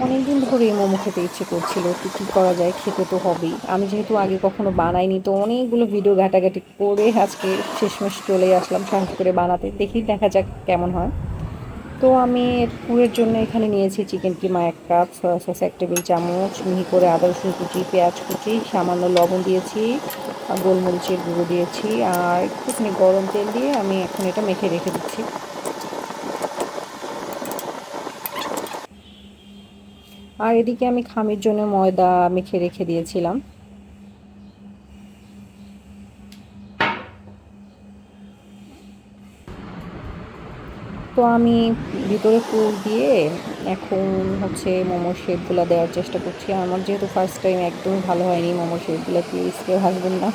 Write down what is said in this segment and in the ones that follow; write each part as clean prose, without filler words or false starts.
অনেকদিন ধরেই মোমো খেতে ইচ্ছে করছিল, তো কী করা যায়, খেতে তো হবেই। আমি যেহেতু আগে কখনো বানাইনি, তো অনেকগুলো ভিডিও ঘাটাঘাটি করে আজকে শেষমেশ চলেই আসলাম সাহস করে বানাতে। দেখি দেখা যাক কেমন হয়। তো আমি এর পুরের জন্য এখানে নিয়েছি চিকেন কিমা 1 কাপ, সয়া সস 1 টেবিল চামচ, মিহি করে আদা রসুন কুচি, পেঁয়াজ কুচি, সামান্য লবণ দিয়েছি, গোলমরিচের গুঁড়ো দিয়েছি, আর একটুখানি গরম তেল দিয়ে আমি এখন এটা মেখে রেখে দিচ্ছি। আর এদিকে আমি খামির জন্য ময়দা মেখে রেখে দিয়েছিলাম। তো আমি ভিতরে পুর দিয়ে এখন হচ্ছে মোমোর শেপগুলো দেওয়ার চেষ্টা করছি। আমার যেহেতু ফার্স্ট টাইম, একদমই ভালো হয়নি মোমোর শেপগুলো, প্লিজ কেউ হাসবেন না।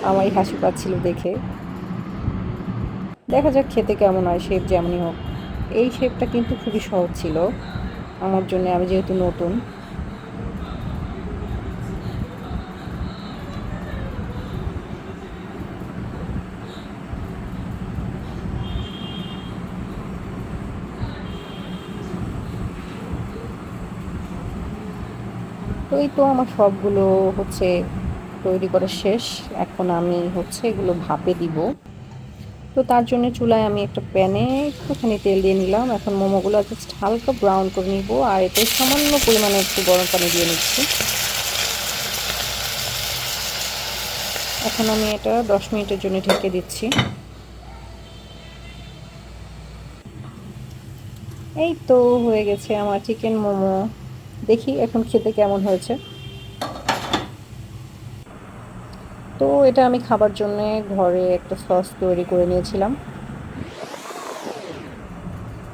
আমারই হাসি পাচ্ছিল দেখে। দেখা যাক খেতে কেমন হয়, শেপ যেমনই হোক। এই শেপটা কিন্তু খুবই সহজ ছিল আমার জন্য, আমি যেহেতু নতুন। তো এই তো আমার সবগুলো হচ্ছে তৈরি করা শেষ। এখন আমি হচ্ছে এগুলো ভাপে দিব। তো তার জন্য চুলায় আমি একটা প্যানে একটুখানি তেল দিয়ে নিলাম। এখন মোমোগুলো জাস্ট হালকা ব্রাউন করে নিব, আর এতে সামান্য পরিমাণে একটু গরম পানি দিয়ে নিচ্ছি। এখন আমি এটা 10 মিনিটের জন্য ঢেকে দিচ্ছি। এই তো হয়ে গেছে আমার চিকেন মোমো। দেখি এখন খেতে কেমন হয়েছে। তো এটা আমি খাবার জন্যে ঘরে একটা সস তৈরি করে নিয়েছিলাম।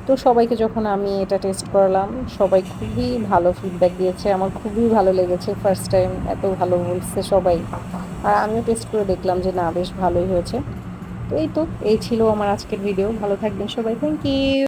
তো সবাইকে যখন আমি এটা টেস্ট করালাম, সবাই খুবই ভালো ফিডব্যাক দিয়েছে। আমার খুবই ভালো লেগেছে, ফার্স্ট টাইম এত ভালো বলছে সবাই। আর আমিও টেস্ট করে দেখলাম যে না, বেশ ভালোই হয়েছে। তো এই ছিল আমার আজকের ভিডিও। ভালো থাকবেন সবাই, থ্যাংক ইউ।